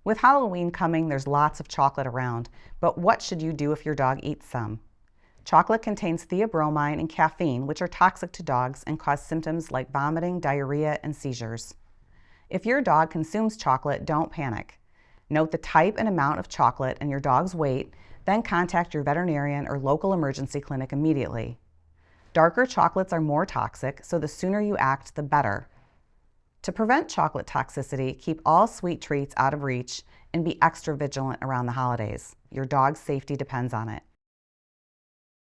With Halloween coming, there's lots of chocolate around, but what should you do if your dog eats some? Chocolate contains theobromine and caffeine, which are toxic to dogs and cause symptoms like vomiting, diarrhea, and seizures. If your dog consumes chocolate, don't panic. Note the type and amount of chocolate and your dog's weight, then contact your veterinarian or local emergency clinic immediately. Darker chocolates are more toxic, so the sooner you act, the better. To prevent chocolate toxicity, keep all sweet treats out of reach and be extra vigilant around the holidays. Your dog's safety depends on it.